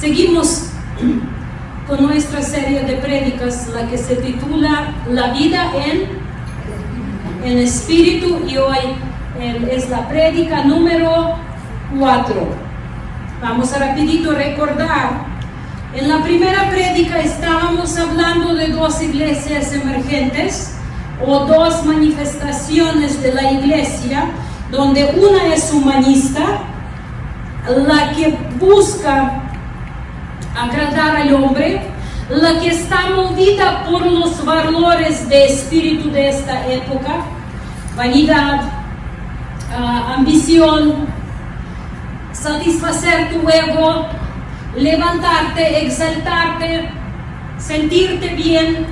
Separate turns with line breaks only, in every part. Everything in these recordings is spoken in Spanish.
Seguimos con nuestra serie de prédicas, la que se titula La vida en espíritu, y hoy es la prédica número 4. Vamos a rapidito recordar. En la primera prédica estábamos hablando de dos iglesias emergentes o dos manifestaciones de la iglesia, donde una es humanista, la que busca agradar al hombre, la que está movida por los valores de espíritu de esta época: vanidad, ambición, satisfacer tu ego, levantarte, exaltarte, sentirte bien.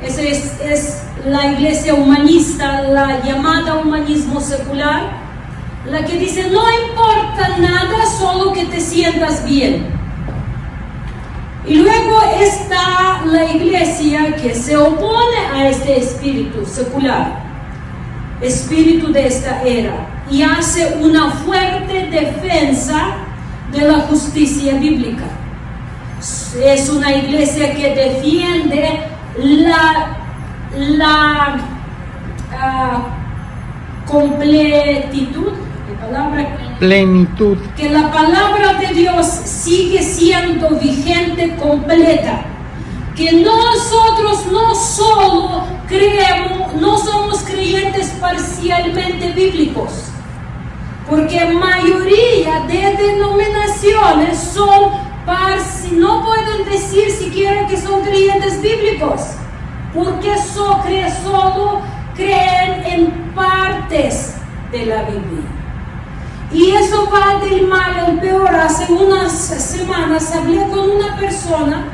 Esa es la iglesia humanista, la llamada humanismo secular, la que dice no importa nada, solo que te sientas bien. Y luego está la iglesia que se opone a este espíritu secular, espíritu de esta era, y hace una fuerte defensa de la justicia bíblica. Es una iglesia que defiende la completitud,
plenitud,
que la palabra de Dios sigue siendo vigente, completa, que nosotros no solo creemos, no somos creyentes parcialmente bíblicos, porque mayoría de denominaciones son no pueden decir siquiera que son creyentes bíblicos, porque solo creen en partes de la Biblia. Y eso va del mal al peor. Hace unas semanas hablé con una persona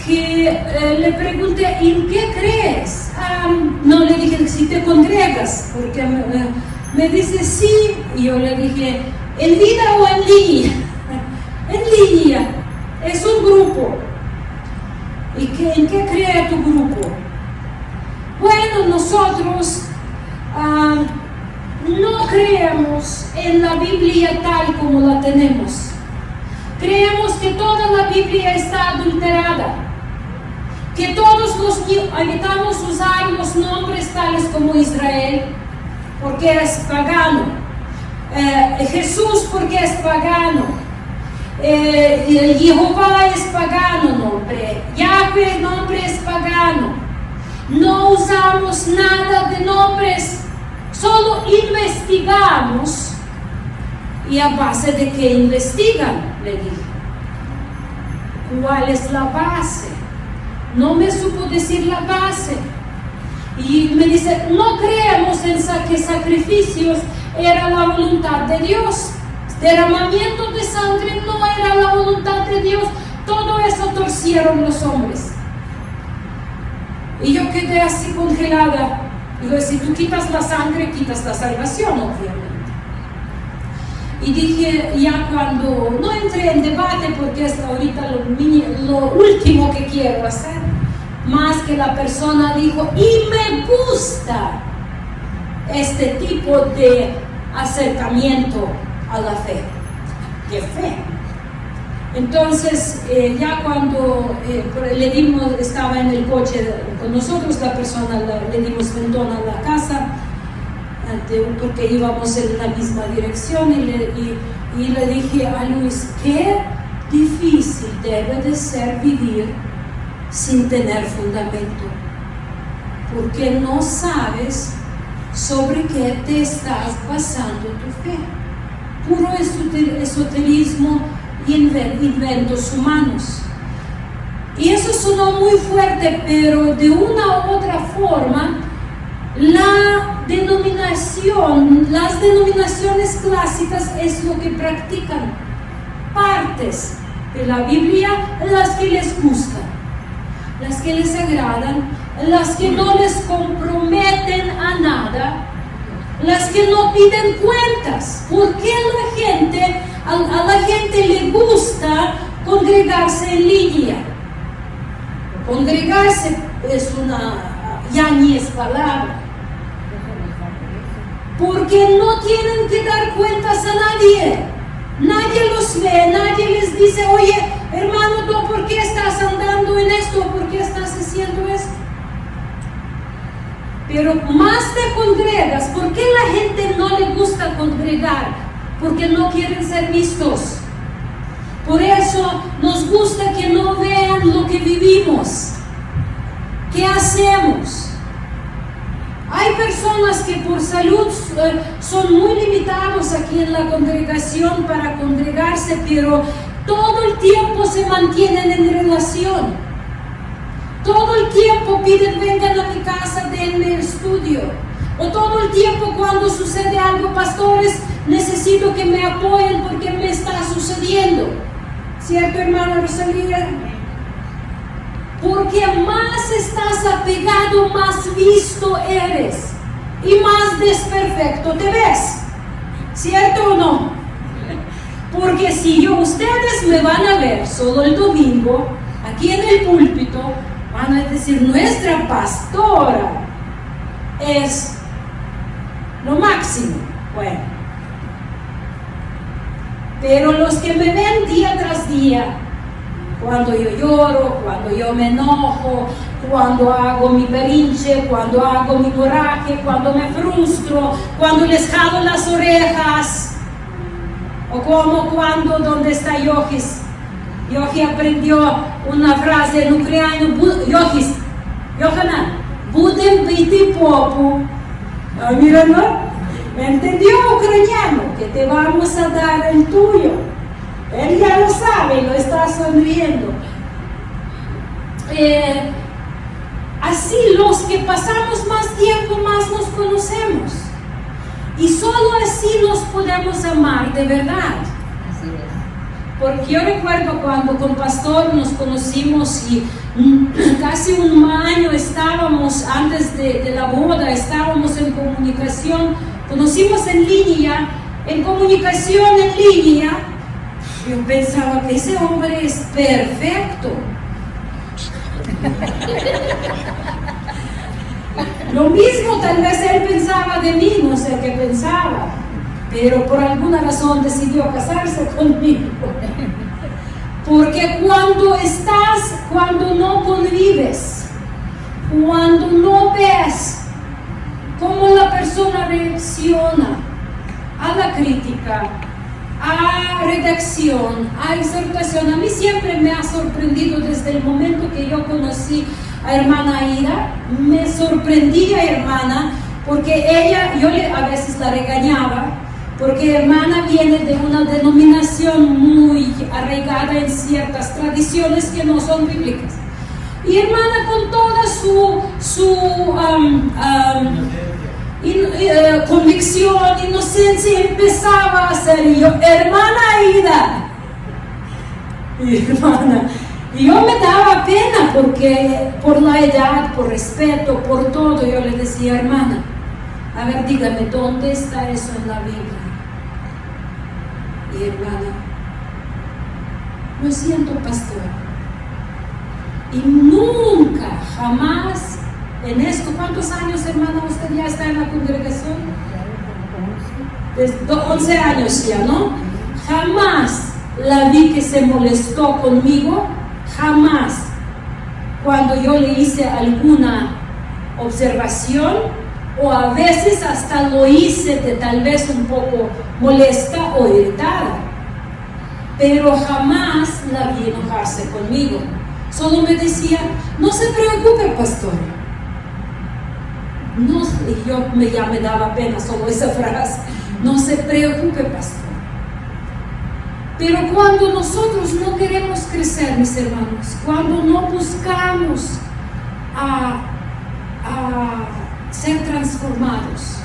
que le pregunté, ¿en qué crees? No, le dije, si te congregas, porque me dice sí, y yo le dije, ¿en vida o en línea? En línea, es un grupo. ¿Y en qué cree tu grupo? Bueno, nosotros no creemos en la Biblia tal como la tenemos. Creemos que toda la Biblia está adulterada, que todos los que evitamos usar los nombres tales como Israel, porque es pagano, Jesús porque es pagano, Jehová es pagano nombre, Yahweh nombre es pagano. No usamos nada de nombres, solo investigamos. Y a base de que investigan, le dije, ¿cuál es la base? No me supo decir la base. Y me dice, no creemos en que sacrificios era la voluntad de Dios. Derramamiento de sangre no era la voluntad de Dios. Todo eso torcieron los hombres. Y yo quedé así congelada. Digo, si tú quitas la sangre, quitas la salvación, obviamente. Y dije, ya cuando no entré en debate, porque es ahorita lo último que quiero hacer, más que la persona dijo, y me gusta este tipo de acercamiento a la fe. ¿Qué fe? Entonces, ya cuando le dimos, estaba en el coche con nosotros, la persona le dimos ventón a la casa, porque íbamos en la misma dirección, y le dije a Luis, qué difícil debe de ser vivir sin tener fundamento, porque no sabes sobre qué te estás basando tu fe. Puro esoterismo y inventos humanos. Y eso sonó muy fuerte, pero de una u otra forma, las denominaciones clásicas es lo que practican. Partes de la Biblia, las que les gustan, las que les agradan, las que no les comprometen a nada, las que no piden cuentas. ¿Por qué a la gente le gusta congregarse en línea? Congregarse ya ni es palabra, porque no tienen que dar cuentas a nadie. Nadie los ve, nadie les dice, oye, hermano, ¿tú por qué estás andando en esto? ¿Por qué estás haciendo esto? Pero más te congregas. ¿Por qué la gente no le gusta congregar? Porque no quieren ser vistos. Por eso nos gusta que no vean lo que vivimos. ¿Qué hacemos? Hay personas que por salud son muy limitados aquí en la congregación para congregarse, pero todo el tiempo se mantienen en relación. Todo el tiempo piden, vengan a mi casa, denme estudio. O todo el tiempo cuando sucede algo, pastores, necesito que me apoyen porque me está sucediendo. ¿Cierto, hermana Rosalía? Porque más estás apegado, más visto eres y más desperfecto te ves. ¿Cierto o no? Porque si ustedes me van a ver solo el domingo, aquí en el púlpito, van a decir, nuestra pastora es lo máximo. Bueno, pero los que me ven día tras día, cuando yo lloro, cuando yo me enojo, cuando hago mi berrinche, cuando hago mi coraje, cuando me frustro, cuando les jalo las orejas, o como cuando, ¿dónde está Yohis? Yohi aprendió una frase en ucraniano, Yohis, Yohanan, budem piti popu. Mira, ¿no? Entendió ucraniano, que te vamos a dar el tuyo. Él ya lo sabe, lo está sonriendo. Así los que pasamos más tiempo, más nos conocemos. Y solo así nos podemos amar de verdad.
Así es.
Porque yo recuerdo cuando con Pastor nos conocimos y casi un año estábamos, antes de la boda, estábamos en comunicación, conocimos en línea, en comunicación en línea. Yo pensaba que ese hombre es perfecto. Lo mismo tal vez él pensaba de mí, no sé qué pensaba, pero por alguna razón decidió casarse conmigo. Porque cuando no convives, cuando no ves cómo la persona reacciona a la crítica, a redacción, a exhortación. A mí siempre me ha sorprendido desde el momento que yo conocí a hermana Aida, me sorprendía hermana, porque yo a veces la regañaba, porque hermana viene de una denominación muy arraigada en ciertas tradiciones que no son bíblicas. Y hermana con toda su convicción, inocencia, empezaba a hacer yo, hermana Aida, y yo me daba pena porque por la edad, por respeto, por todo, yo le decía, hermana, a ver, dígame, ¿dónde está eso en la Biblia? Y hermana, lo siento, pastor, y nunca, jamás, en esto, ¿cuántos años, hermana, usted ya está en la congregación? Desde 11 años ya, ¿no? Jamás la vi que se molestó conmigo, jamás. Cuando yo le hice alguna observación, o a veces hasta lo hice de tal vez un poco molesta o irritada, pero jamás la vi enojarse conmigo. Solo me decía, no se preocupe, pastor. No, ya me daba pena solo esa frase, no se preocupe, pastor. Pero cuando nosotros no queremos crecer, mis hermanos, cuando no buscamos a ser transformados,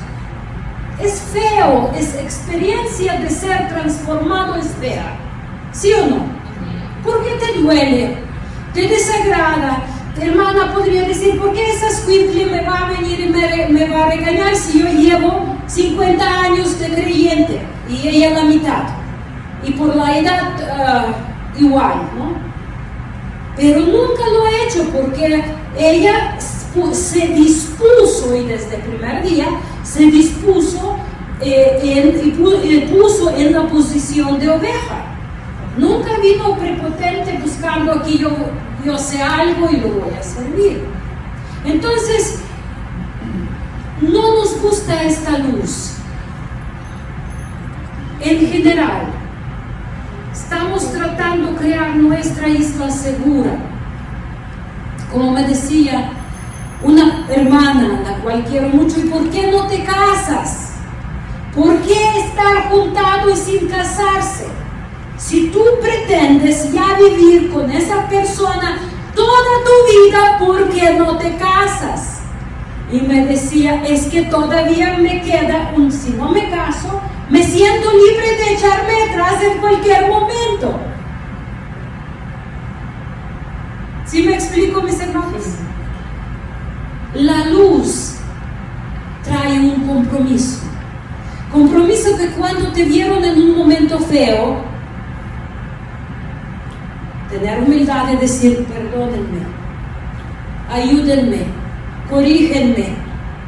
es feo, es experiencia de ser transformado, es fea, ¿sí o no? Porque te duele, te desagrada. Hermana podría decir, ¿por qué esa escuincle me va a venir y me va a regañar si yo llevo 50 años de creyente y ella la mitad? Y por la edad igual, ¿no? Pero nunca lo he hecho porque ella se dispuso, y desde el primer día se dispuso y puso en la posición de oveja. Nunca vino prepotente buscando aquí yo sé algo y lo voy a servir. Entonces, no nos gusta esta luz. En general, estamos tratando de crear nuestra isla segura. Como me decía una hermana, a la cual quiero mucho, ¿y por qué no te casas? ¿Por qué estar juntado y sin casarse? Si tú pretendes ya vivir con esa persona toda tu vida, ¿por qué no te casas? Y me decía, es que todavía me queda si no me caso, me siento libre de echarme atrás en cualquier momento. ¿Sí me explico, mis hermanos? La luz trae un compromiso. Compromiso que cuando te vieron en un momento feo, tener humildad de decir, perdónenme, ayúdenme, corrígenme,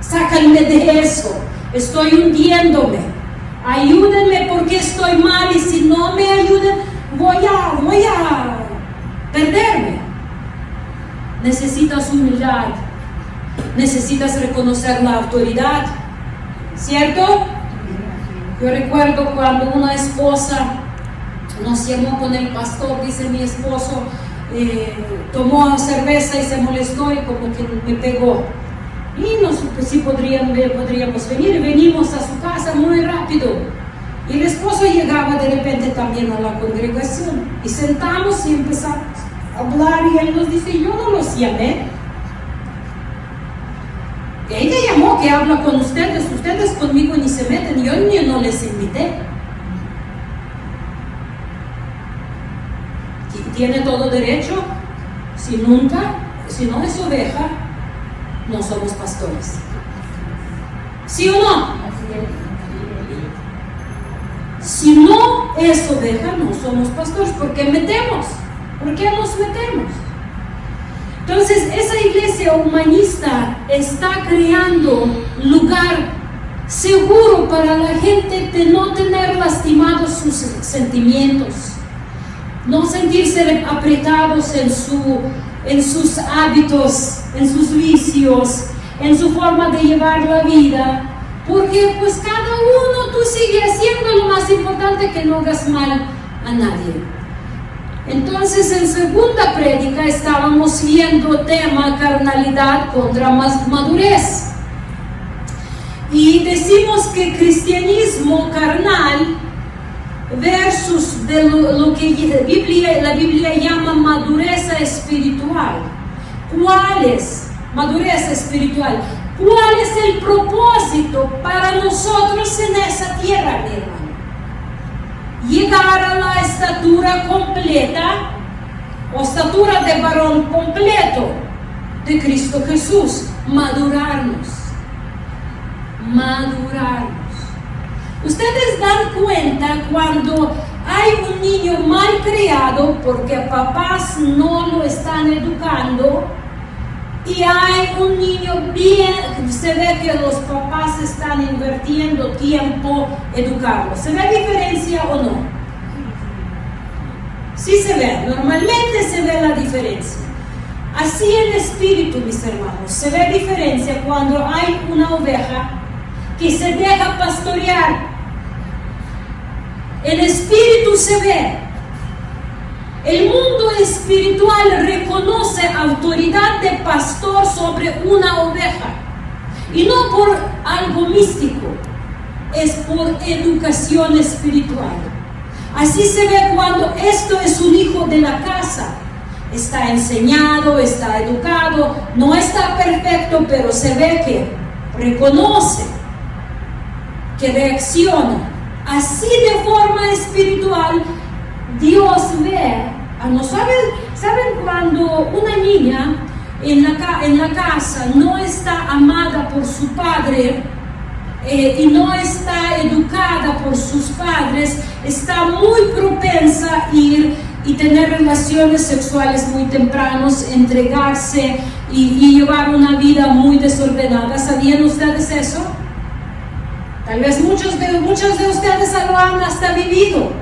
sácanme de eso, estoy hundiéndome, ayúdenme porque estoy mal y si no me ayudan voy a perderme. Necesitas humildad, necesitas reconocer la autoridad, ¿cierto? Yo recuerdo cuando una esposa nos llamó con el pastor, dice mi esposo, tomó cerveza y se molestó y como que me pegó. Y no supe si podríamos venir, y venimos a su casa muy rápido. Y el esposo llegaba de repente también a la congregación. Y sentamos y empezamos a hablar y él nos dice, yo no los llamé. Ella llamó que habla con ustedes conmigo ni se meten, yo ni no les invité. Tiene todo derecho, si no es oveja, no somos pastores. ¿Sí o no? Si no es oveja, no somos pastores. ¿Por qué metemos? ¿Por qué nos metemos? Entonces, esa iglesia humanista está creando lugar seguro para la gente de no tener lastimados sus sentimientos, no sentirse apretados en sus hábitos, en sus vicios, en su forma de llevar la vida, porque pues cada uno tú sigues haciendo lo más importante, que no hagas mal a nadie. Entonces en segunda prédica estábamos viendo tema carnalidad contra madurez y decimos que cristianismo carnal versus de lo que la Biblia llama madurez espiritual. ¿Cuál es madurez espiritual? ¿Cuál es el propósito para nosotros en esa tierra, mi hermano? Llegar a la estatura completa o estatura de varón completo de Cristo Jesús. Madurarnos. Ustedes dan cuenta cuando hay un niño mal criado porque papás no lo están educando, y hay un niño bien, se ve que los papás están invirtiendo tiempo educarlo. ¿Se ve diferencia o no? Sí se ve, normalmente se ve la diferencia. Así en espíritu, mis hermanos, se ve diferencia cuando hay una oveja que se deja pastorear. En espíritu se ve. El mundo espiritual reconoce autoridad de pastor sobre una oveja. Y no por algo místico, es por educación espiritual. Así se ve cuando esto es un hijo de la casa. Está enseñado, está educado, no está perfecto, pero se ve que reconoce, que reacciona. Así de forma espiritual, Dios ve. ¿Saben cuando una niña en la casa no está amada por su padre y no está educada por sus padres, está muy propensa a ir y tener relaciones sexuales muy tempranos, entregarse y llevar una vida muy desordenada? ¿Sabían ustedes eso? Tal vez muchos de ustedes lo han hasta vivido.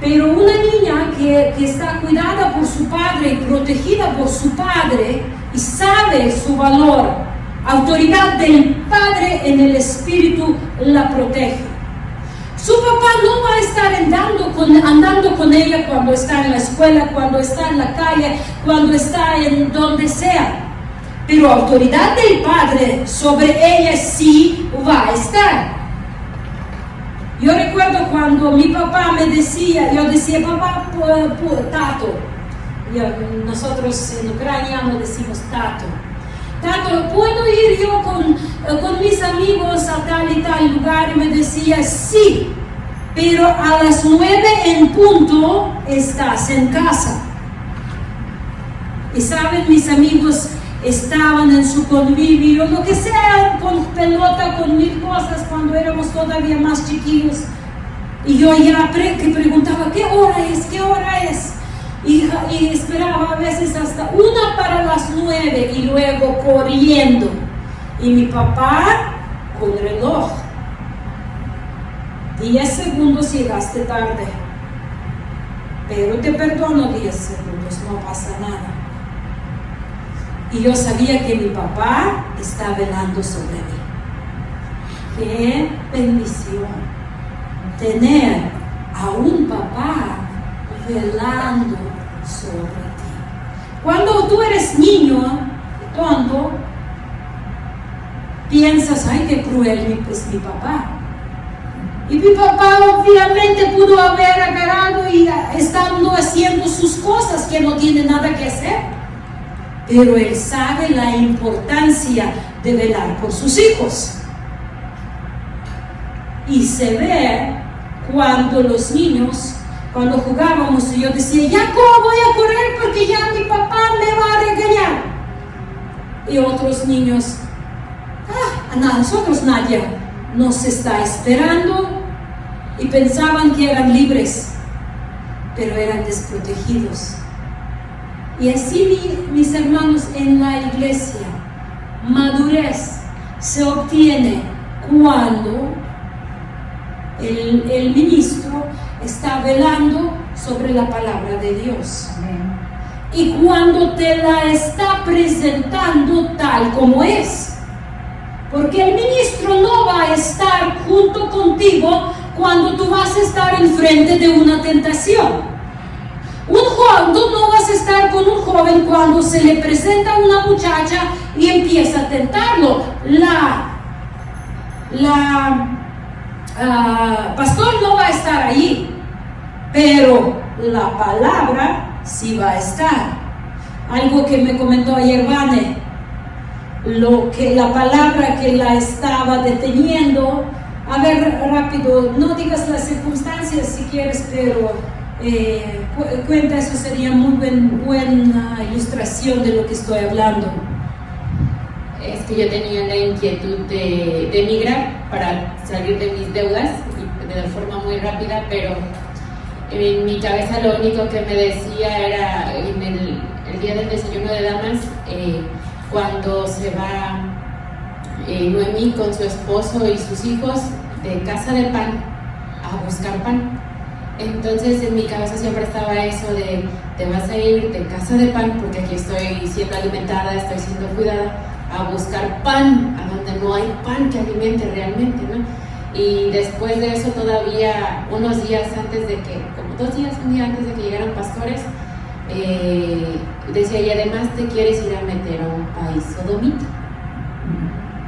Pero una niña que está cuidada por su padre y protegida por su padre y sabe su valor, autoridad del padre en el espíritu la protege. Su papá no va a estar andando con ella cuando está en la escuela, cuando está en la calle, cuando está en donde sea. Pero autoridad del padre sobre ella sí va a estar. Yo recuerdo cuando mi papá me decía, yo decía, papá, tato. Nosotros en Ucrania no decimos tato. Tato, ¿puedo ir yo con mis amigos a tal y tal lugar? Y me decía, sí, pero a las 9 en punto estás en casa. Y saben, mis amigos estaban en su convivio, lo que sea, con pelota, con mil cosas, cuando éramos todavía más chiquillos. Y yo ya preguntaba, ¿qué hora es? ¿Qué hora es? Y esperaba a veces hasta 8:55 y luego corriendo. Y mi papá con reloj. 10 segundos llegaste tarde. Pero te perdono 10 segundos, no pasa nada. Y yo sabía que mi papá está velando sobre mí. Qué bendición tener a un papá velando sobre ti. Cuando tú eres niño, tonto, piensas, ay, qué cruel es mi papá. Y mi papá obviamente pudo haber agarrado y estando haciendo sus cosas que no tiene nada que hacer. Pero él sabe la importancia de velar por sus hijos. Y se ve cuando los niños, cuando jugábamos, y yo decía, ya voy a correr porque ya mi papá me va a regañar. Y otros niños, a nosotros nadie nos está esperando, y pensaban que eran libres, pero eran desprotegidos. Y así, mis hermanos, en la iglesia, madurez se obtiene cuando el ministro está velando sobre la palabra de Dios.
Amén.
Y cuando te la está presentando tal como es. Porque el ministro no va a estar junto contigo cuando tú vas a estar enfrente de una tentación. Tú no vas a estar con un joven cuando se le presenta una muchacha y empieza a tentarlo. Pastor no va a estar ahí, pero la palabra sí va a estar. Algo que me comentó ayer Vane, la palabra que la estaba deteniendo. A ver, rápido, no digas las circunstancias si quieres, pero cuenta, eso sería muy buena ilustración de lo que estoy hablando.
Es que yo tenía la inquietud de emigrar para salir de mis deudas y de forma muy rápida, pero en mi cabeza lo único que me decía era en el día del desayuno de damas, cuando se va Noemí con su esposo y sus hijos de casa de pan a buscar pan. Entonces en mi cabeza siempre estaba eso de te vas a ir de casa de pan, porque aquí estoy siendo alimentada, estoy siendo cuidada, a buscar pan, a donde no hay pan que alimente realmente, ¿no? Y después de eso todavía unos días antes de que, un día antes de que llegaran pastores, decía, y además te quieres ir a meter a un país sodomita.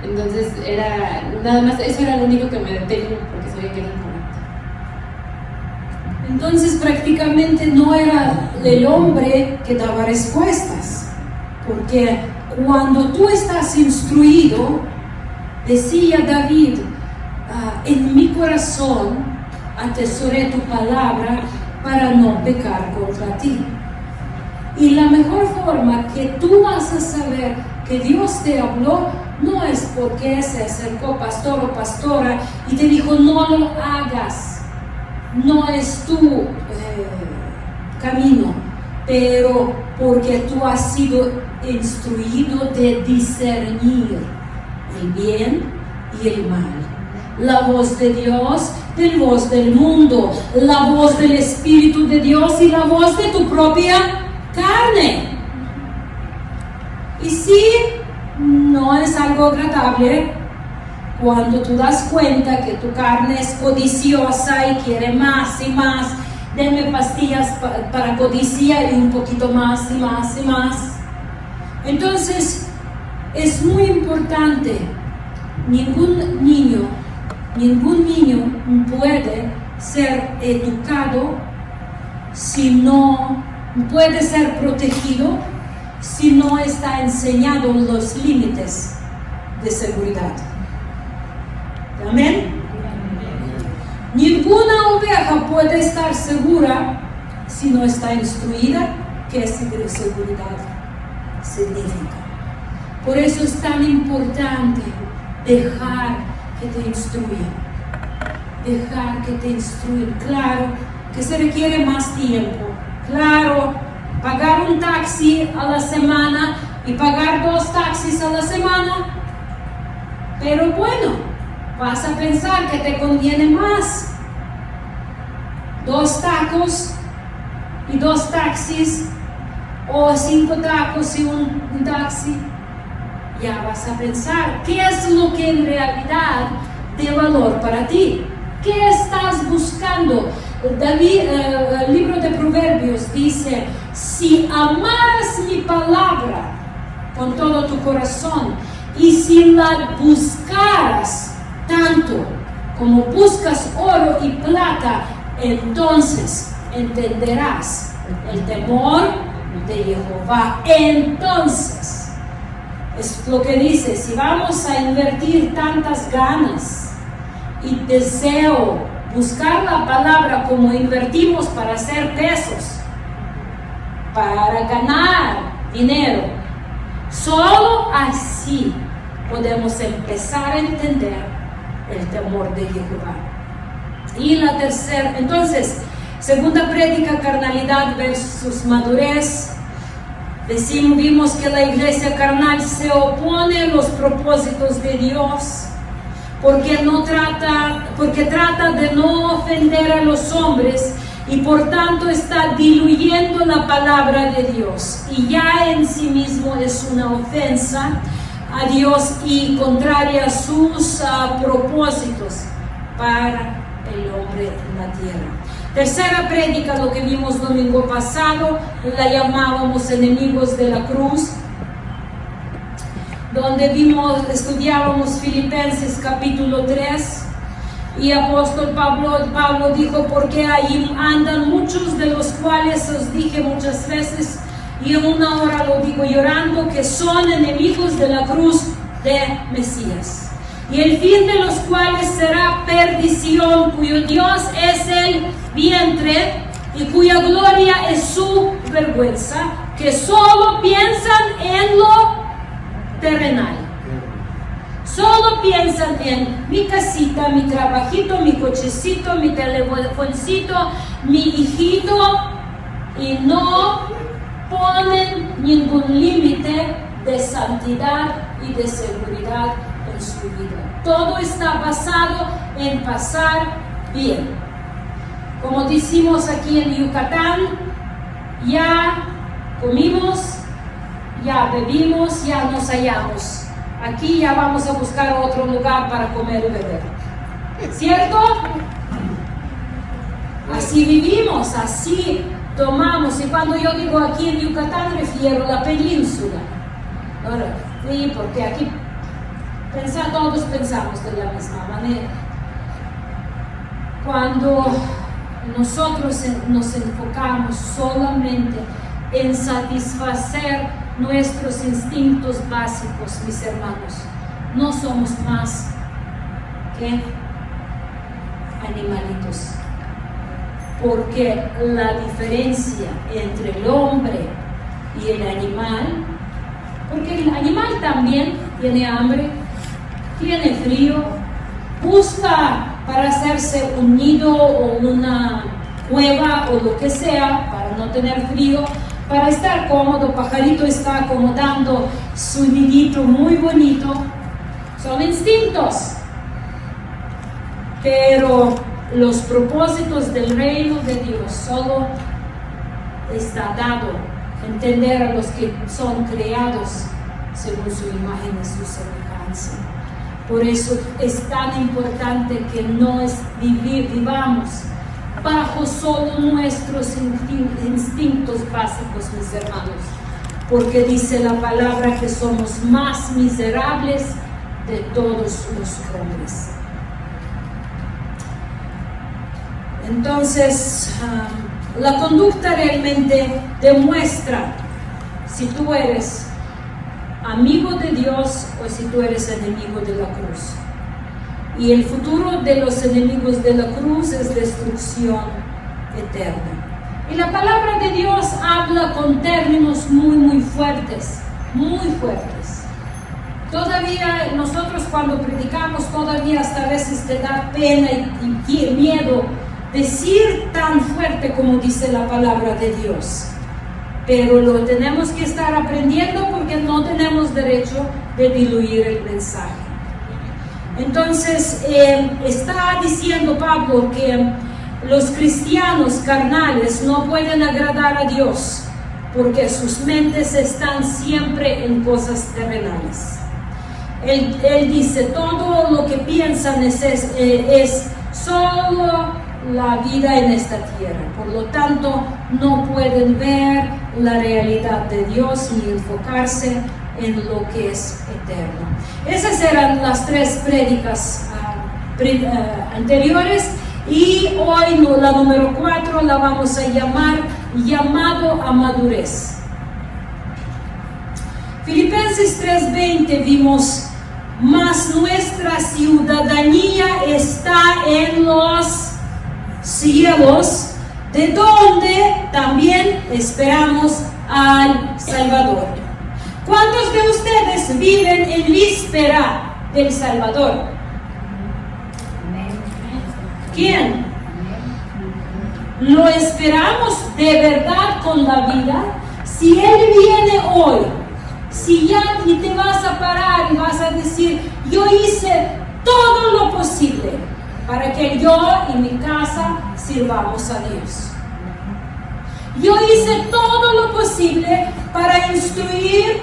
Entonces era, nada más, eso era lo único que me detenía, porque sabía que era incorrecto.
Entonces prácticamente no era el hombre que daba respuestas, porque cuando tú estás instruido, decía David, en mi corazón atesoré tu palabra para no pecar contra ti. Y la mejor forma que tú vas a saber que Dios te habló no es porque se acercó pastor o pastora y te dijo no lo hagas, no es tu camino, pero porque tú has sido instruido de discernir el bien y el mal. La voz de Dios, la voz del mundo, la voz del Espíritu de Dios y la voz de tu propia carne. Y si no es algo agradable cuando tú das cuenta que tu carne es codiciosa y quiere más y más, denme pastillas para codiciar y un poquito más y más y más. Entonces, es muy importante, ningún niño puede ser educado si no puede ser protegido si no está enseñado los límites de seguridad. Amén. Ninguna oveja puede estar segura si no está instruida qué seguridad significa. Por eso es tan importante dejar que te instruyan. Dejar que te instruyan. Claro que se requiere más tiempo. Claro, pagar un taxi a la semana y pagar 2 taxis a la semana. Pero bueno, vas a pensar que te conviene más 2 tacos y 2 taxis, o 5 tacos y un taxi. Ya vas a pensar qué es lo que en realidad de valor para ti. ¿Qué estás buscando? David, el libro de Proverbios dice: si amaras mi palabra con todo tu corazón y si la buscaras tanto como buscas oro y plata, entonces entenderás el temor de Jehová. Entonces, es lo que dice: si vamos a invertir tantas ganas y deseo buscar la palabra como invertimos para hacer pesos, para ganar dinero, solo así podemos empezar a entender el temor de Jehová. Y la tercera, entonces, segunda prédica, carnalidad versus madurez. Vimos que la iglesia carnal se opone a los propósitos de Dios porque trata de no ofender a los hombres y por tanto está diluyendo la palabra de Dios, y ya en sí mismo es una ofensa a Dios y contraria a sus propósitos para el hombre en la tierra. Tercera prédica, lo que vimos domingo pasado, la llamábamos enemigos de la cruz, donde estudiábamos Filipenses capítulo 3, y apóstol Pablo dijo: porque ahí andan muchos, de los cuales os dije muchas veces, y aún ahora lo digo llorando, que son enemigos de la cruz de Mesías, y el fin de los cuales será perdición, cuyo Dios es el vientre y cuya gloria es su vergüenza, que solo piensan en lo terrenal. Solo piensan en mi casita, mi trabajito, mi cochecito, mi telefoncito, mi hijito, y no ponen ningún límite de santidad y de seguridad en su vida. Todo está basado en pasar bien. Como decimos aquí en Yucatán, ya comimos, ya bebimos, ya nos hallamos. Aquí ya vamos a buscar otro lugar para comer y beber. ¿Cierto? Así vivimos, así tomamos. Y cuando yo digo aquí en Yucatán, refiero a la península. Ahora, sí, porque aquí todos pensamos de la misma manera. Cuando nosotros nos enfocamos solamente en satisfacer nuestros instintos básicos, mis hermanos, no somos más que animalitos, porque la diferencia entre el hombre y el animal, porque el animal también tiene hambre, tiene frío, busca para hacerse un nido o una cueva o lo que sea para no tener frío, para estar cómodo. Pajarito está acomodando su nidito muy bonito. Son instintos. pero los propósitos del reino de Dios solo está dado entender a los que son creados según su imagen y su semejanza. Por eso es tan importante que no vivamos bajo solo nuestros instintos básicos, mis hermanos, porque dice la palabra que somos más miserables de todos los hombres. Entonces, la conducta realmente demuestra si tú eres amigo de Dios o si tú eres enemigo de la cruz. Y el futuro de los enemigos de la cruz es destrucción eterna. Y la palabra de Dios habla con términos muy fuertes, muy fuertes. Todavía nosotros cuando predicamos, todavía hasta a veces te da pena y miedo decir tan fuerte como dice la palabra de Dios. Pero lo tenemos que estar aprendiendo porque no tenemos derecho de diluir el mensaje. Entonces, está diciendo Pablo que los cristianos carnales no pueden agradar a Dios porque sus mentes están siempre en cosas terrenales. Él dice, todo lo que piensan es solo la vida en esta tierra. Por lo tanto, no pueden ver la realidad de Dios ni enfocarse en lo que es eterno. Esas eran las 3 prédicas anteriores, y hoy la número 4 la vamos a llamar llamado a madurez. Filipenses 3:20 vimos, mas nuestra ciudadanía está en los cielos, de donde también esperamos al Salvador. ¿Cuántos de ustedes viven en víspera del Salvador? ¿Quién? ¿Lo esperamos de verdad con la vida? Si Él viene hoy, si ya y te vas a parar y vas a decir, yo hice todo lo posible para que yo y mi casa sirvamos a Dios. Yo hice todo lo posible para instruir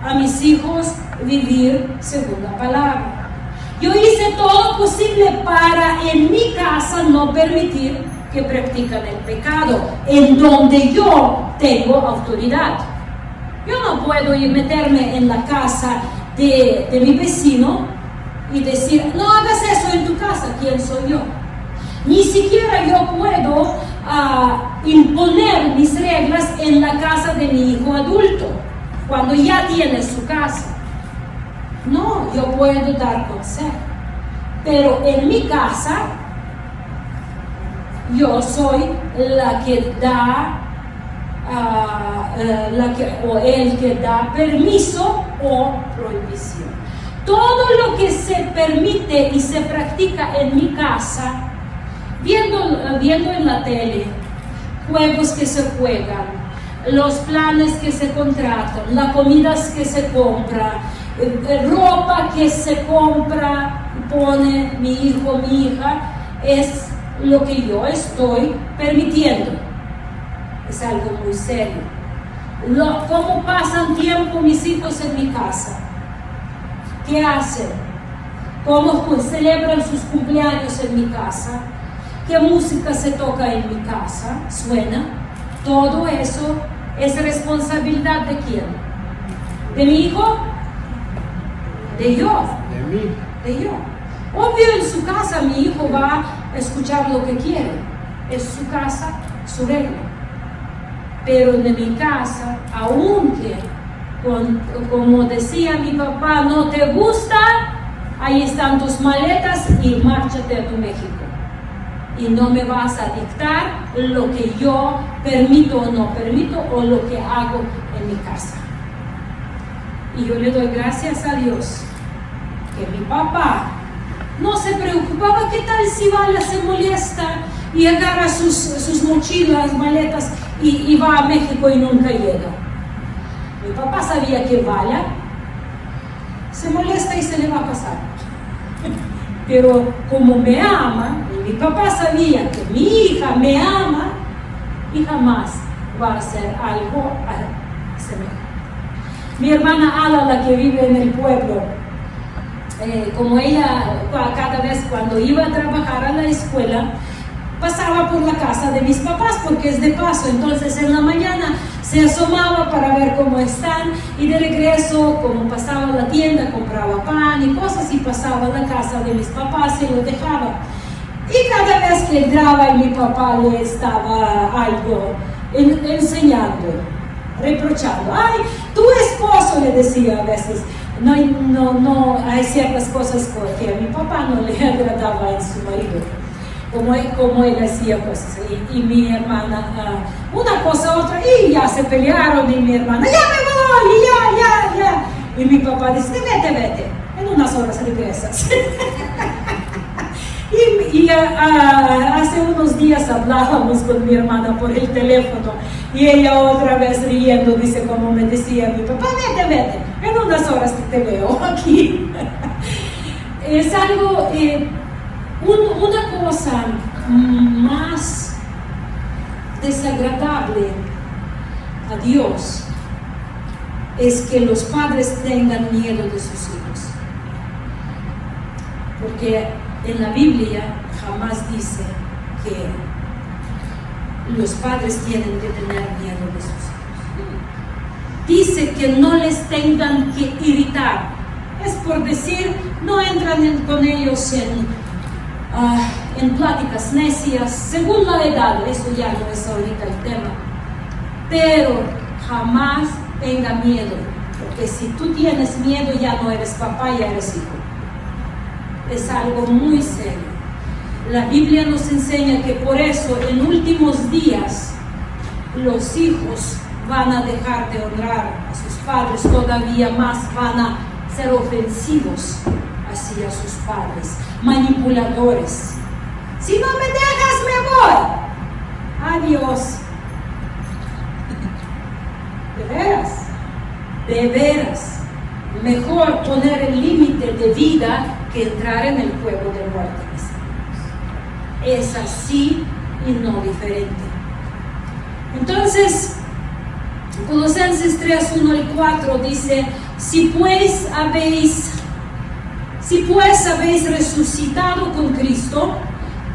a mis hijos vivir según la palabra. Yo hice todo lo posible para en mi casa no permitir que practican el pecado, en donde yo tengo autoridad. Yo no puedo ir meterme en la casa de mi vecino y decir, no hagas eso en tu casa, ¿quién soy yo? Ni siquiera yo puedo imponer mis reglas en la casa de mi hijo adulto, cuando ya tiene su casa. No, yo puedo dar consejo, pero en mi casa yo soy la que da, o el que da permiso o prohibición. Todo lo que se permite y se practica en mi casa, viendo en la tele, juegos que se juegan, los planes que se contratan, las comidas que se compran, ropa que se compra y pone mi hijo, mi hija, es lo que yo estoy permitiendo. Es algo muy serio. ¿Cómo pasan tiempo mis hijos en mi casa? ¿Qué hacen? ¿Cómo celebran sus cumpleaños en mi casa? ¿Qué música se toca en mi casa? ¿Suena? Todo eso es responsabilidad ¿de quién? ¿De mi hijo? ¿De yo?
De mí.
De yo. Obvio, en su casa mi hijo va a escuchar lo que quiere. Es su casa, su regla. Pero de mi casa, aunque, como decía mi papá, no te gusta, ahí están tus maletas y márchate a tu México. Y no me vas a dictar lo que yo permito o no permito, o lo que hago en mi casa. Y yo le doy gracias a Dios que mi papá no se preocupaba qué tal si Vala se molesta y agarra sus mochilas, maletas y va a México y nunca llega. Mi papá sabía que Vala se molesta y se le va a pasar. pero como me ama, y mi papá sabía que mi hija me ama y jamás va a hacer algo semejante. Mi hermana Ada, la que vive en el pueblo, como ella cada vez cuando iba a trabajar a la escuela, pasaba por la casa de mis papás porque es de paso, entonces en la mañana se asomaba para ver cómo están y de regreso, como pasaba a la tienda, compraba pan y cosas y pasaba a la casa de mis papás y lo dejaba. Y cada vez que entraba y mi papá le estaba algo enseñando, reprochando. Ay, tu esposo, le decía a veces. No, hay ciertas cosas que a mi papá no le agradaba en su marido. Como él hacía cosas. Y mi hermana, una cosa, otra, y ya se pelearon. Y mi hermana, ya me voy, ya. Y mi papá dice, vete. En unas horas regresas. Y hace unos días hablábamos con mi hermana por el teléfono y ella otra vez riendo, dice, como me decía mi papá, vete, en unas horas te veo aquí. Es algo, una cosa más desagradable a Dios es que los padres tengan miedo de sus hijos, porque en la Biblia jamás dice que los padres tienen que tener miedo de sus hijos. Dice que no les tengan que irritar. Es por decir, no entran con ellos en pláticas necias, según la edad, eso ya no es ahorita el tema. Pero jamás tenga miedo, porque si tú tienes miedo ya no eres papá, ya eres hijo. Es algo muy serio. La Biblia nos enseña que por eso en últimos días los hijos van a dejar de honrar a sus padres, todavía más van a ser ofensivos hacia sus padres, manipuladores. Si no me dejas, me voy. Adiós. De veras, mejor poner el límite de vida que entrar en el juego de muerte. Es así y no diferente. Entonces, Colosenses 3, 1 al 4 dice, si pues habéis resucitado con Cristo,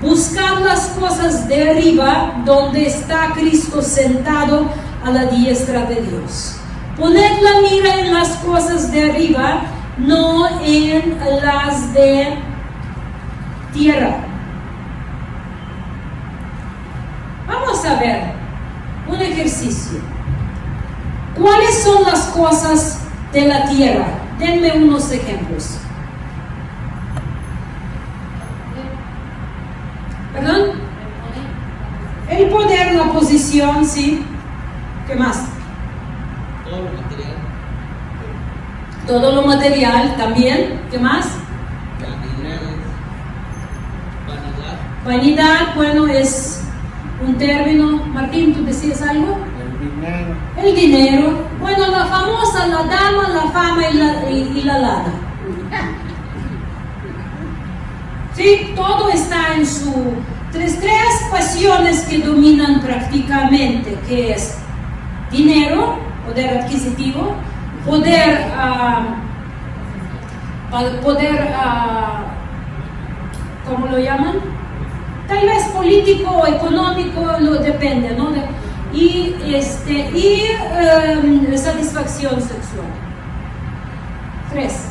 buscad las cosas de arriba, donde está Cristo sentado a la diestra de Dios. Poned la mira en las cosas de arriba, no en las de tierra. Vamos a ver un ejercicio. ¿Cuáles son las cosas de la tierra? Denme unos ejemplos. ¿Perdón? El poder, la posición, sí. ¿Qué más?
Todo lo material.
Todo lo material también. ¿Qué más? Vanidad, bueno, es un término. Martín, ¿tú decías algo? El dinero. Bueno, la famosa, la dama, la fama y la lana. Sí, todo está en su... Tres pasiones que dominan prácticamente, que es dinero, poder adquisitivo, poder ¿cómo lo llaman? Tal vez político o económico, lo depende, ¿no? Y satisfacción sexual. 3.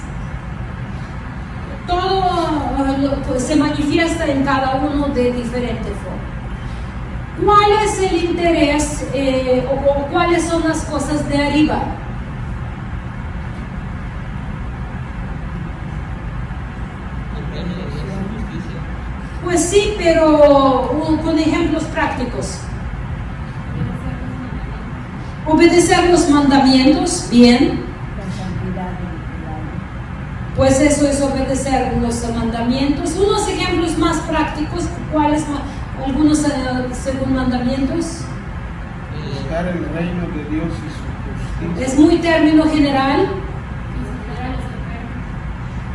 Todo se manifiesta en cada uno de diferente forma. ¿Cuál es el interés o cuáles son las cosas de arriba? Pues sí, pero con ejemplos prácticos. Obedecer los mandamientos, bien. Pues eso es obedecer los mandamientos. Unos ejemplos más prácticos, ¿cuáles? Algunos según mandamientos.
Buscar el reino de Dios y su justicia.
Es muy término general.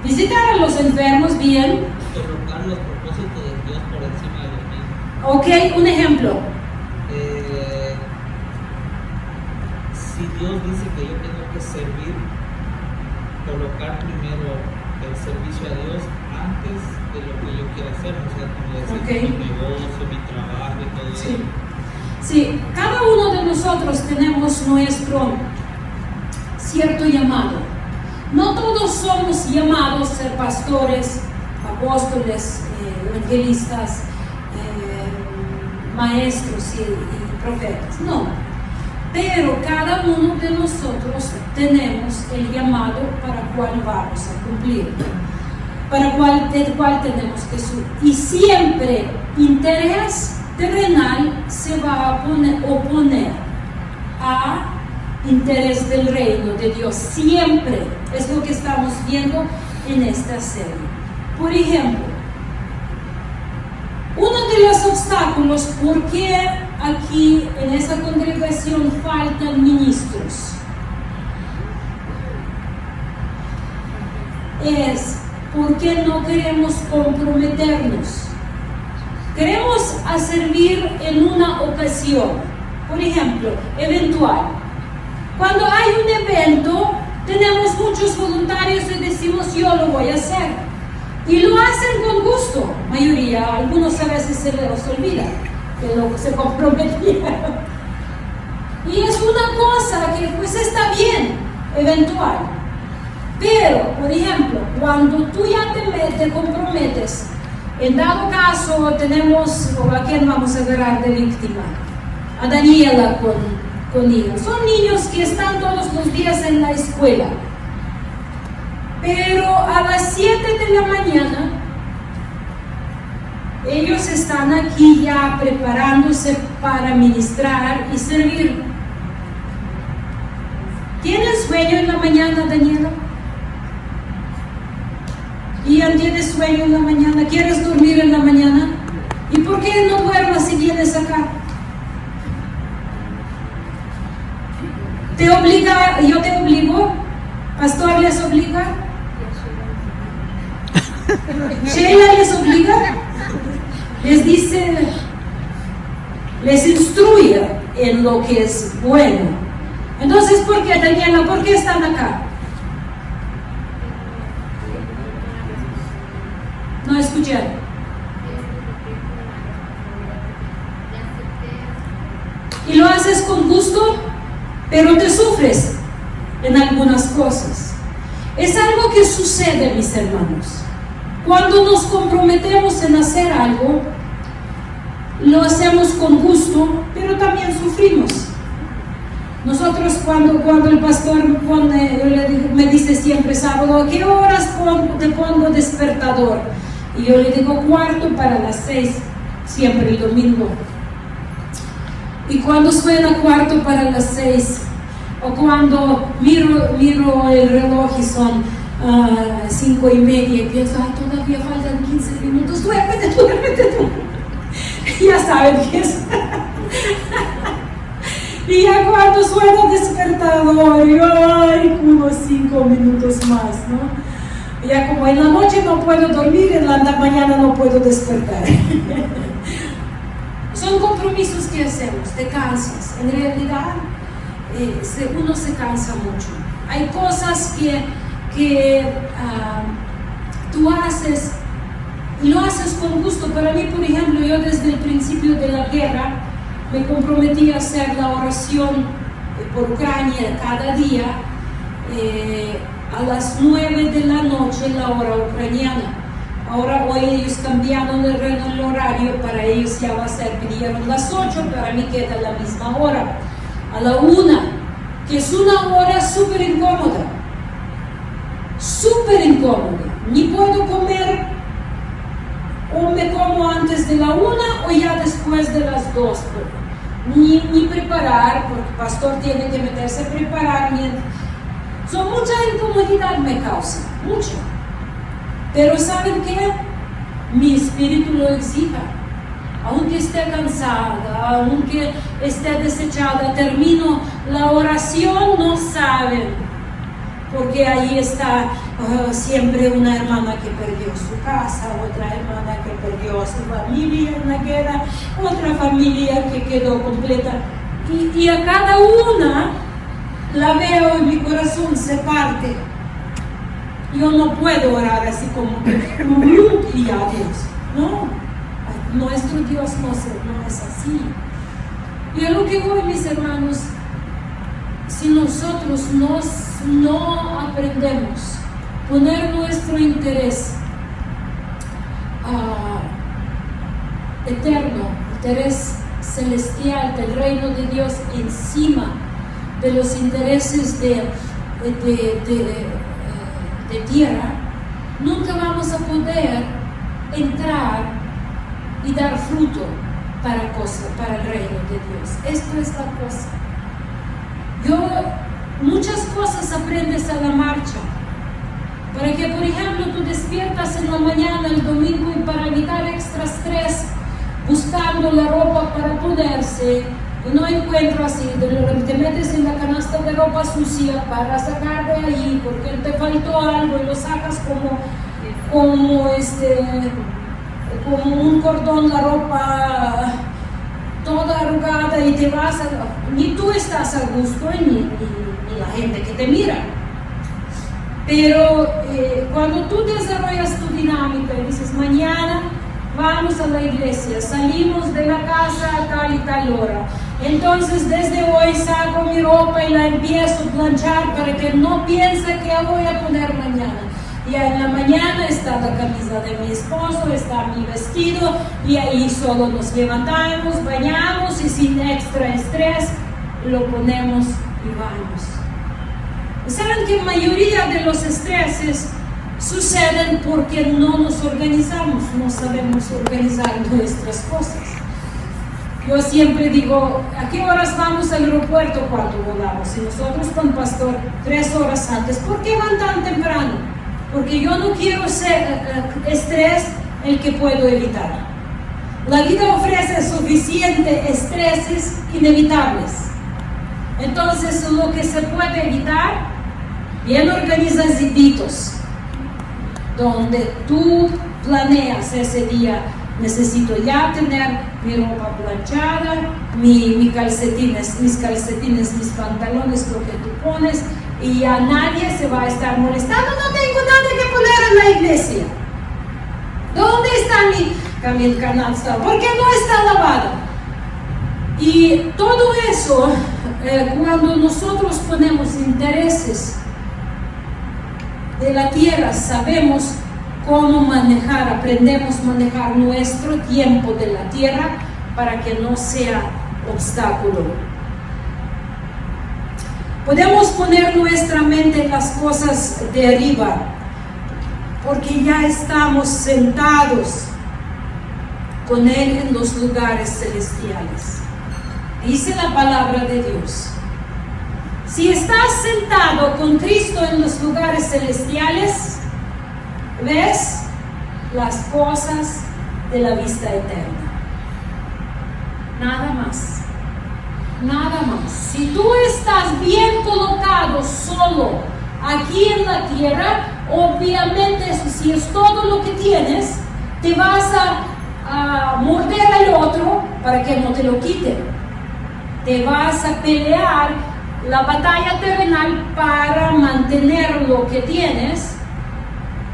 Visitar a los enfermos, bien.
colocar los propósitos de Dios por encima de los míos.
Ok, un ejemplo.
Si Dios dice que yo tengo que servir, colocar primero el servicio a Dios antes de lo que yo quiera hacer, o sea, como decir,
Ok.
mi negocio, mi trabajo y todo
Sí.
eso.
Sí, cada uno de nosotros tenemos nuestro cierto llamado. No todos somos llamados a ser pastores, apóstoles, evangelistas, maestros y profetas. No. Pero cada uno de nosotros tenemos el llamado para cual vamos a cumplir, del cual tenemos que subir. Y siempre interés terrenal se va a oponer a interés del reino de Dios. Siempre es lo que estamos viendo en esta serie. Por ejemplo, uno de los obstáculos por qué aquí en esa congregación faltan ministros es porque no queremos comprometernos. Queremos a servir en una ocasión, por ejemplo, eventual. Cuando hay un evento, tenemos muchos voluntarios y decimos yo lo voy a hacer. Y lo hacen con gusto, mayoría, algunos a veces se les olvida que lo se comprometieron. Y es una cosa que pues está bien, eventual. Pero, por ejemplo, cuando tú ya te comprometes, en dado caso tenemos, ¿a quién vamos a agarrar de víctima? A Daniela con niños. Son niños que están todos los días en la escuela. Pero a las 7 de la mañana, ellos están aquí ya preparándose para ministrar y servir. ¿Tienes sueño en la mañana, Daniela? Ian, ¿tienes sueño en la mañana? ¿Quieres dormir en la mañana? ¿Y por qué no duermas si vienes acá? ¿Yo te obligo? ¿Pastor les obliga? ¿Sheila les obliga? Les dice, les instruye en lo que es bueno. Entonces, ¿por qué, Daniela? ¿Por qué están acá? No escuché. Y lo haces con gusto, pero te sufres en algunas cosas. Es algo que sucede, mis hermanos. Cuando nos comprometemos en hacer algo, lo hacemos con gusto, pero también sufrimos. Nosotros cuando el pastor me dice siempre sábado, ¿a qué horas te pongo despertador? Y yo le digo 6:15, siempre el domingo. Y cuando suena 6:15, o cuando miro el reloj y son 5:30 y pienso, ay, todavía faltan 15 minutos, duérmete. Ya saben que es. Y ya cuando suena el despertador, ay, unos 5 minutos más, ¿no? Ya como en la noche no puedo dormir, en la mañana no puedo despertar. Son compromisos que hacemos, te cansas. En realidad, uno se cansa mucho. Hay cosas que tú haces y lo haces con gusto. Para mí, por ejemplo, yo desde el principio de la guerra me comprometí a hacer la oración por Ucrania cada día a las 9 de la noche, la hora ucraniana. Ahora hoy ellos cambiaron el horario, para ellos ya va a ser, pidieron las 8, para mí queda la misma hora, a la 1, que es una hora súper incómoda, ni puedo comer, o me como antes de la 1 o ya después de las 2, ni preparar, porque el pastor tiene que meterse a preparar, mucha incomodidad me causa, mucho. Pero ¿saben qué? Mi espíritu lo exija. Aunque esté cansada, aunque esté desechada, termino la oración, no saben, porque ahí está siempre una hermana que perdió su casa, otra hermana que perdió su familia en la guerra, otra familia que quedó completa. Y a cada una la veo y mi corazón se parte. Yo no puedo orar así como y a Dios. No, nuestro Dios no es así. Y a lo que voy, mis hermanos, si nosotros no aprendemos a poner nuestro interés eterno, interés celestial del reino de Dios encima de los intereses de tierra, nunca vamos a poder entrar y dar fruto para el reino de Dios. Esto es la cosa. Muchas cosas aprendes a la marcha. Para que, por ejemplo, tú despiertas en la mañana el domingo y para evitar extra estrés, buscando la ropa para ponerse, y no encuentras y te metes en la canasta de ropa sucia para sacar de ahí porque te faltó algo y lo sacas como un cordón, la ropa toda arrugada, y te vas ni tú estás a gusto ni la gente que te mira. Pero cuando tú desarrollas tu dinámica y dices, mañana vamos a la iglesia, salimos de la casa a tal y tal hora, entonces desde hoy saco mi ropa y la empiezo a planchar para que no piense que voy a poner mañana. Y en la mañana está la camisa de mi esposo, está mi vestido, y ahí solo nos levantamos, bañamos y sin extra estrés lo ponemos y vamos. ¿Saben que la mayoría de los estreses suceden porque no nos organizamos, no sabemos organizar nuestras cosas? Yo siempre digo, ¿a qué horas vamos al aeropuerto cuando volamos? Y nosotros con pastor 3 horas antes. ¿Por qué van tan temprano? Porque yo no quiero ser estrés el que puedo evitar. La vida ofrece suficiente estreses inevitables. Entonces, lo que se puede evitar, bien organizaditos, donde tú planeas ese día, necesito ya tener mi ropa planchada, mis calcetines, mis pantalones, lo que tú pones, y ya nadie se va a estar molestando. No tengo nada que poner en la iglesia. ¿Dónde está mi canasta? ¿Por qué no está lavada? Y todo eso, cuando nosotros ponemos intereses de la tierra, sabemos cómo manejar, aprendemos a manejar nuestro tiempo de la tierra para que no sea obstáculo. Podemos poner nuestra mente en las cosas de arriba, porque ya estamos sentados con Él en los lugares celestiales. Dice la palabra de Dios. Si estás sentado con Cristo en los lugares celestiales, ves las cosas de la vista eterna. Nada más. Nada más. Si tú estás bien colocado solo aquí en la tierra, obviamente si es todo lo que tienes, te vas a morder al otro para que no te lo quiten. Te vas a pelear la batalla terrenal para mantener lo que tienes,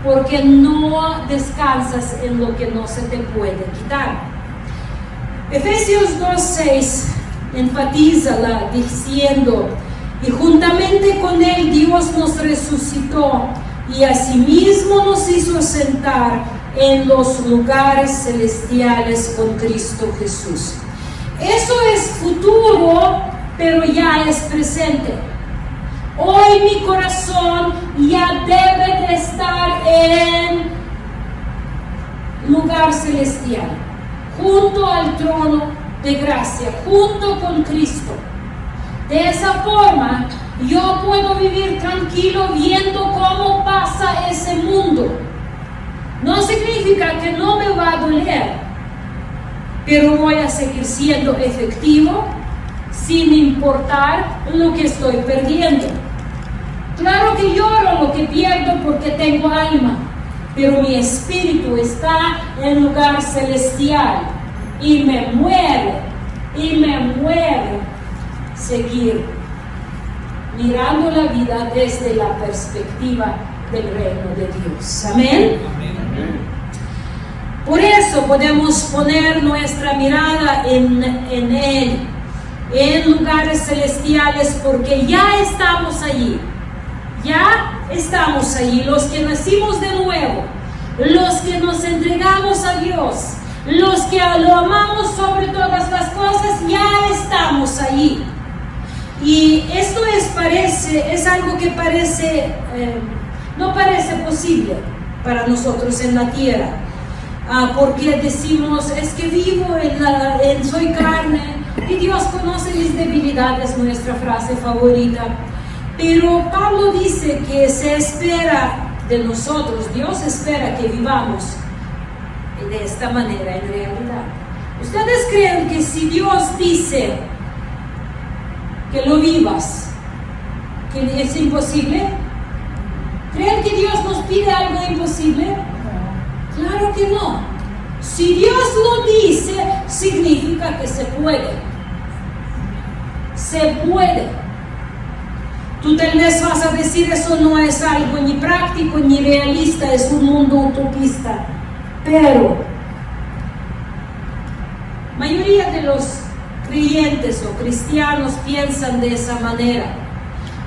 porque no descansas en lo que no se te puede quitar. Efesios 2:6 enfatiza diciendo, y juntamente con Él Dios nos resucitó y asimismo nos hizo sentar en los lugares celestiales con Cristo Jesús. Eso es futuro, pero ya es presente. Hoy mi corazón ya debe de estar en lugar celestial, junto al trono de gracia, junto con Cristo. De esa forma, yo puedo vivir tranquilo viendo cómo pasa ese mundo. No significa que no me va a doler, pero voy a seguir siendo efectivo sin importar lo que estoy perdiendo. Claro que lloro tengo alma, pero mi espíritu está en lugar celestial y me mueve seguir mirando la vida desde la perspectiva del reino de Dios. Amén. Por eso podemos poner nuestra mirada en Él, en lugares celestiales, porque ya estamos allí. Los que nacimos de nuevo, los que nos entregamos a Dios, los que lo amamos sobre todas las cosas, ya estamos allí. Y esto es algo que no parece posible para nosotros en la tierra, porque decimos, es que vivo soy carne, y Dios conoce mis debilidades, nuestra frase favorita. Pero Pablo dice que se espera de nosotros, Dios espera que vivamos de esta manera en realidad. ¿Ustedes creen que si Dios dice que lo vivas, que es imposible? ¿Creen que Dios nos pide algo imposible? Claro que no. Si Dios lo dice, significa que se puede. Se puede. Tú tal vez vas a decir, eso no es algo ni práctico ni realista, es un mundo utopista. Pero la mayoría de los creyentes o cristianos piensan de esa manera.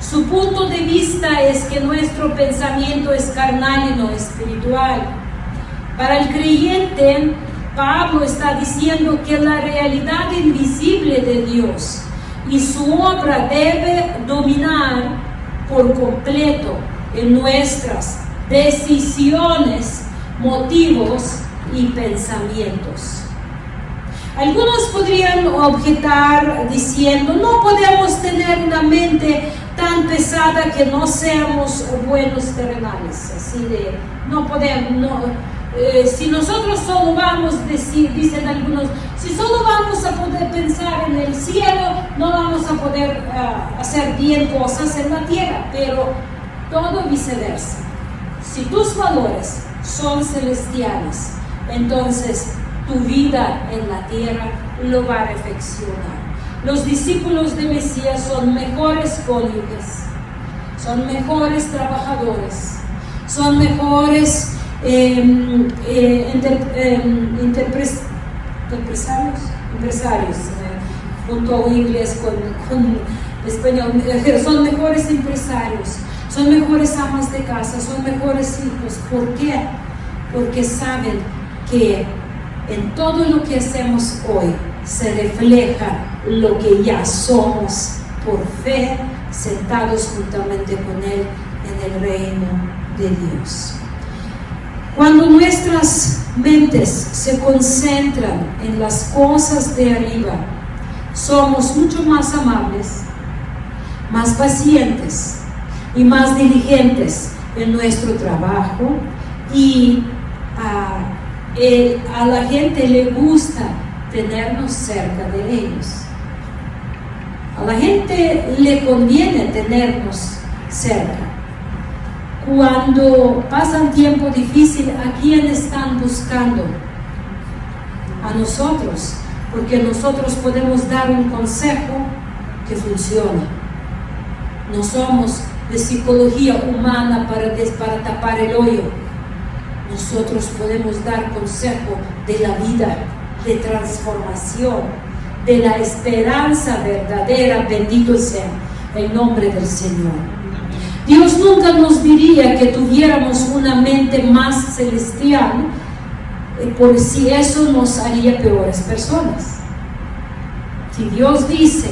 Su punto de vista es que nuestro pensamiento es carnal y no espiritual. Para el creyente, Pablo está diciendo que la realidad invisible de Dios y su obra debe dominar por completo en nuestras decisiones, motivos y pensamientos. Algunos podrían objetar diciendo, no podemos tener una mente tan pesada que no seamos buenos terrenales. Así de, no podemos, si nosotros solo vamos, dicen algunos, si solo vamos a poder pensar en el cielo, no vamos a poder hacer bien cosas en la tierra, pero todo viceversa. Si tus valores son celestiales, entonces tu vida en la tierra lo va a reflexionar. Los discípulos de Mesías son mejores cónyuges, son mejores trabajadores, son mejores empresarios, junto a inglés con español, son mejores empresarios, son mejores amas de casa, son mejores hijos. ¿Por qué? Porque saben que en todo lo que hacemos hoy se refleja lo que ya somos por fe, sentados juntamente con Él en el reino de Dios. Cuando nuestras mentes se concentran en las cosas de arriba, somos mucho más amables, más pacientes y más diligentes en nuestro trabajo, y a la gente le gusta tenernos cerca de ellos. A la gente le conviene tenernos cerca. Cuando pasan tiempo difícil, ¿a quién están buscando? A nosotros, porque nosotros podemos dar un consejo que funciona. No somos de psicología humana para tapar el hoyo. Nosotros podemos dar consejo de la vida, de transformación, de la esperanza verdadera. Bendito sea el nombre del Señor. Dios nunca nos diría que tuviéramos una mente más celestial, por si eso nos haría peores personas. Si Dios dice,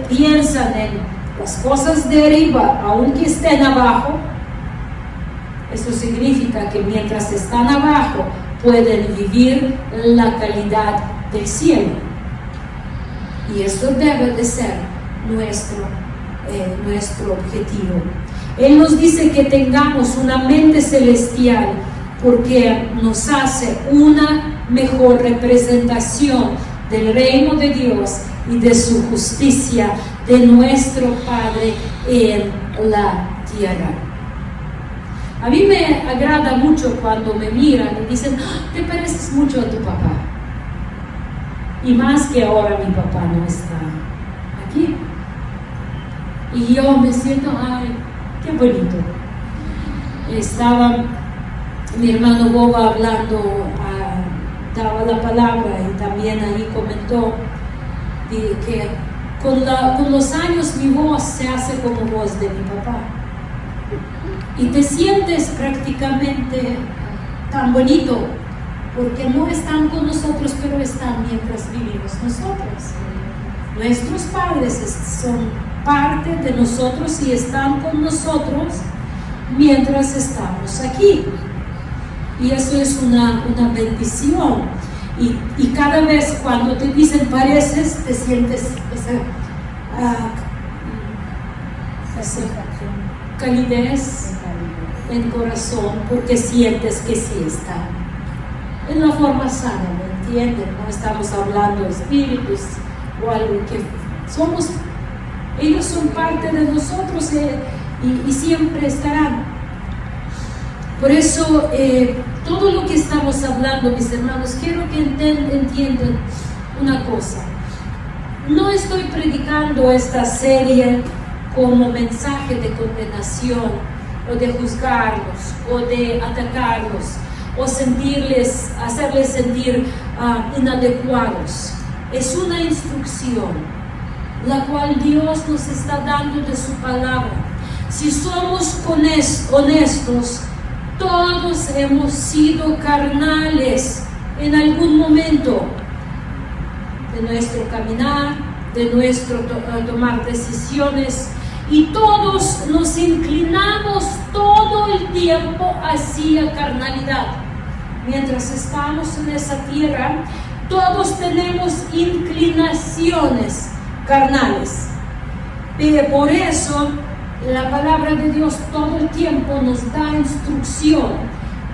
piensan en las cosas de arriba, aunque estén abajo, eso significa que mientras están abajo pueden vivir la calidad del cielo. Y eso debe de ser nuestro objetivo. Él nos dice que tengamos una mente celestial porque nos hace una mejor representación del reino de Dios y de su justicia, de nuestro Padre en la tierra. A mí me agrada mucho cuando me miran y dicen, "Ah, te pareces mucho a tu papá". Y más que ahora mi papá no está aquí. Y yo me siento, ay, qué bonito. Estaba mi hermano Boba hablando, daba la palabra y también ahí comentó que con los años mi voz se hace como voz de mi papá. Y te sientes prácticamente tan bonito, porque no están con nosotros, pero están mientras vivimos nosotros. Nuestros padres son parte de nosotros y están con nosotros mientras estamos aquí. Y eso es una bendición. Y cada vez cuando te dicen pareces, te sientes esa calidez en corazón, porque sientes que sí está en la forma sana, ¿me entienden? No estamos hablando de espíritus o algo que somos, ellos son parte de nosotros y siempre estarán. Por eso todo lo que estamos hablando, mis hermanos, quiero que entiendan una cosa. No estoy predicando esta serie como mensaje de condenación o de juzgarlos o de atacarlos o hacerles sentir inadecuados. Es una instrucción la cual Dios nos está dando de su palabra. Si somos honestos, todos hemos sido carnales en algún momento de nuestro caminar, de nuestro tomar decisiones, y todos nos inclinamos todo el tiempo hacia carnalidad. Mientras estamos en esa tierra, todos tenemos inclinaciones carnales. Por eso la palabra de Dios todo el tiempo nos da instrucción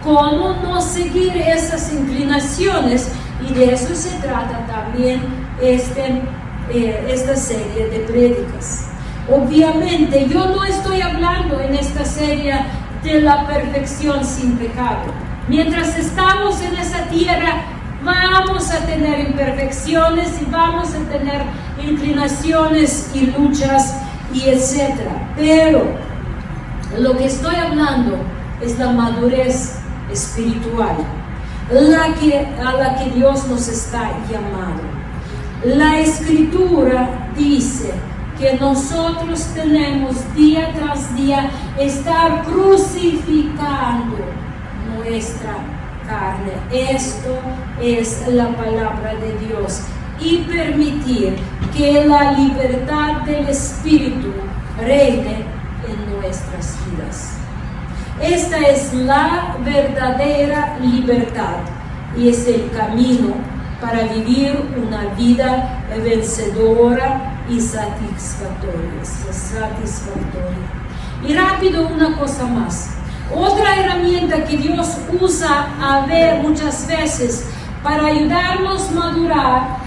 cómo no seguir esas inclinaciones, y de eso se trata también esta serie de prédicas. Obviamente yo no estoy hablando en esta serie de la perfección sin pecado. Mientras estamos en esa tierra vamos a tener imperfecciones y vamos a tener inclinaciones y luchas y etcétera. Pero lo que estoy hablando es la madurez espiritual, a la que Dios nos está llamando. La Escritura dice que nosotros tenemos día tras día estar crucificando nuestra carne. Esto es la palabra de Dios, y permitir que la libertad del Espíritu reine en nuestras vidas. Esta es la verdadera libertad y es el camino para vivir una vida vencedora y satisfactoria. Y rápido, una cosa más. Otra herramienta que Dios usa muchas veces para ayudarnos a madurar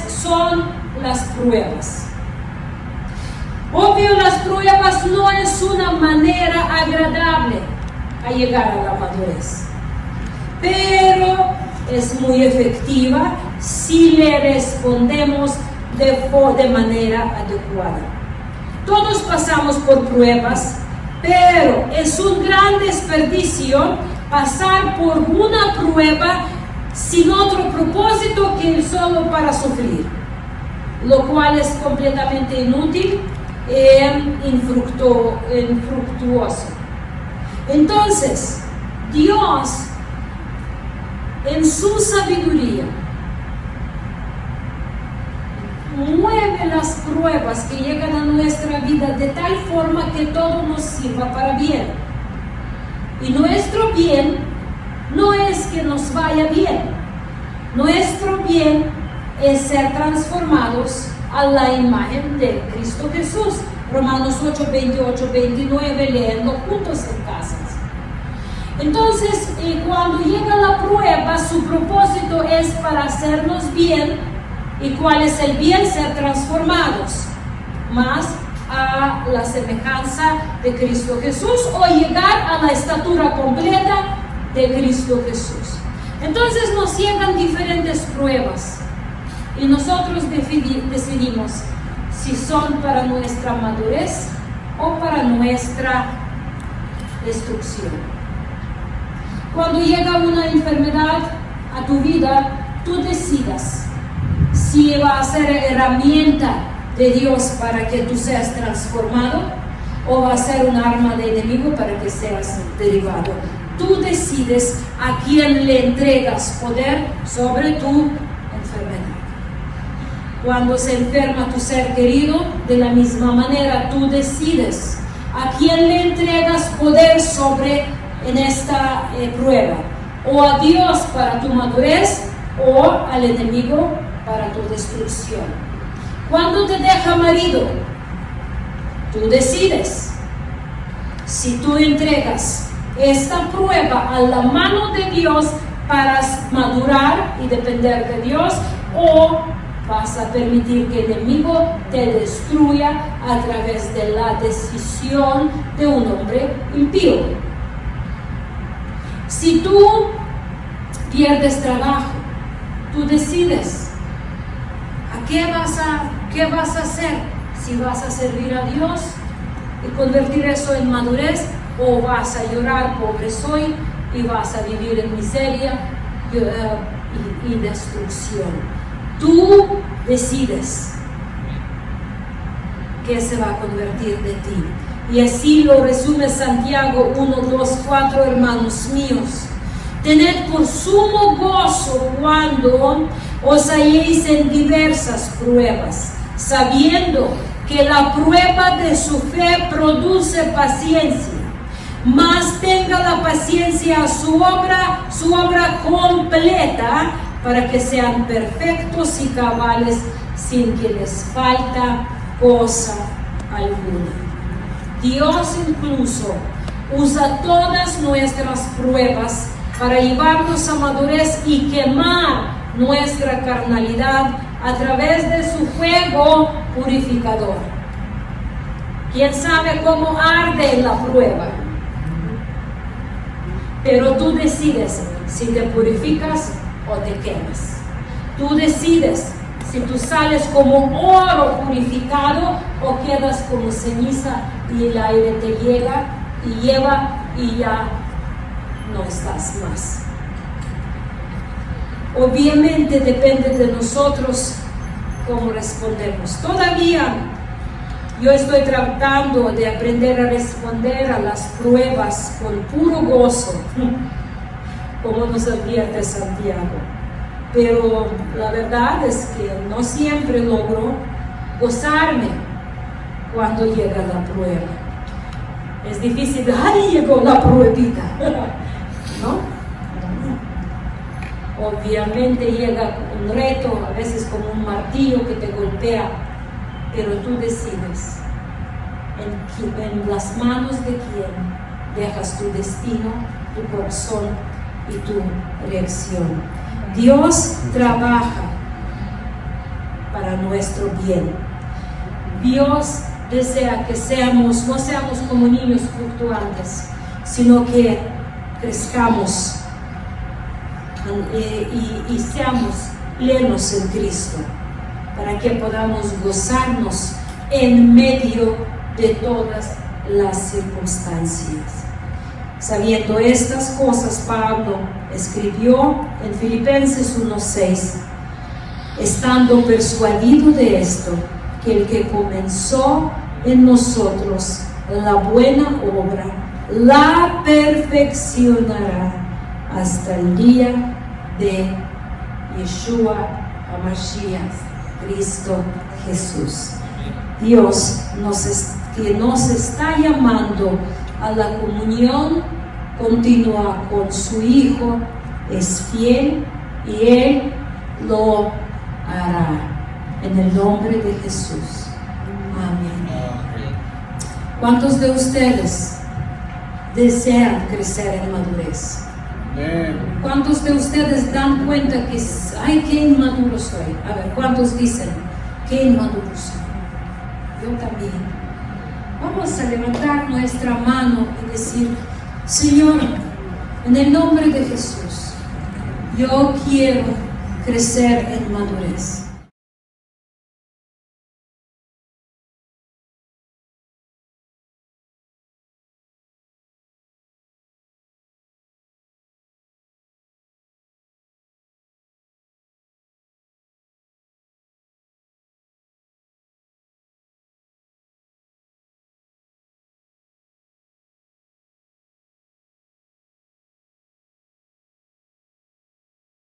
son las pruebas. Obvio, las pruebas no es una manera agradable a llegar a la madurez, pero es muy efectiva si le respondemos de manera adecuada. Todos pasamos por pruebas, pero es un gran desperdicio pasar por una prueba sin otro propósito que solo para sufrir, lo cual es completamente inútil e infructuoso. Entonces, Dios, en su sabiduría, mueve las pruebas que llegan a nuestra vida de tal forma que todo nos sirva para bien. Y nuestro bien no es que nos vaya bien. Nuestro bien es ser transformados a la imagen de Cristo Jesús. Romanos 8, 28, 29, leerlo juntos en casas. Entonces, cuando llega la prueba, su propósito es para hacernos bien. ¿Y cuál es el bien? Ser transformados más a la semejanza de Cristo Jesús o llegar a la estatura completa de Cristo Jesús. Entonces nos llegan diferentes pruebas y nosotros decidimos si son para nuestra madurez o para nuestra destrucción. Cuando llega una enfermedad a tu vida, tú decidas si va a ser herramienta de Dios para que tú seas transformado o va a ser un arma de enemigo para que seas derribado. Tú decides a quién le entregas poder sobre tu enfermedad. Cuando se enferma tu ser querido, de la misma manera tú decides a quién le entregas poder sobre en esta prueba, o a Dios para tu madurez o al enemigo para tu destrucción. Cuando te deja marido, tú decides si tú entregas esta prueba a la mano de Dios para madurar y depender de Dios, o vas a permitir que el enemigo te destruya a través de la decisión de un hombre impío. Si tú pierdes trabajo, tú decides qué vas a hacer, si vas a servir a Dios y convertir eso en madurez, o vas a llorar, pobre soy, y vas a vivir en miseria y destrucción. Tú decides qué se va a convertir de ti. Y así lo resume Santiago 1, 2, 4, hermanos míos. Tened por sumo gozo cuando os halléis en diversas pruebas, sabiendo que la prueba de su fe produce paciencia. Mas tenga la paciencia su obra completa, para que sean perfectos y cabales, sin que les falta cosa alguna. Dios incluso usa todas nuestras pruebas para llevarnos a madurez y quemar nuestra carnalidad a través de su fuego purificador. ¿Quién sabe cómo arde la prueba? Pero tú decides si te purificas o te quemas. Tú decides si tú sales como oro purificado o quedas como ceniza y el aire te llega y lleva y ya no estás más. Obviamente depende de nosotros cómo respondemos. Todavía yo estoy tratando de aprender a responder a las pruebas con puro gozo, como nos advierte Santiago. Pero la verdad es que no siempre logro gozarme cuando llega la prueba. Es difícil, ¡ay, llegó la pruebita! ¿No? Obviamente llega un reto, a veces como un martillo que te golpea, pero tú decides en las manos de quién dejas tu destino, tu corazón y tu reacción. Dios trabaja para nuestro bien. Dios desea que no seamos como niños fluctuantes, sino que crezcamos y seamos plenos en Cristo, para que podamos gozarnos en medio de todas las circunstancias. Sabiendo estas cosas, Pablo escribió en Filipenses 1:6, estando persuadido de esto, que el que comenzó en nosotros la buena obra, la perfeccionará hasta el día de Yeshua HaMashiach, Cristo Jesús. Dios que nos está llamando a la comunión continua con su Hijo, es fiel y Él lo hará. En el nombre de Jesús. Amén. ¿Cuántos de ustedes desean crecer en madurez?
Amén.
¿Cuántos de ustedes dan cuenta que, ay, qué inmaduro soy? A ver, ¿cuántos dicen, qué inmaduro soy? Yo también. Vamos a levantar nuestra mano y decir: Señor, en el nombre de Jesús, yo quiero crecer en madurez.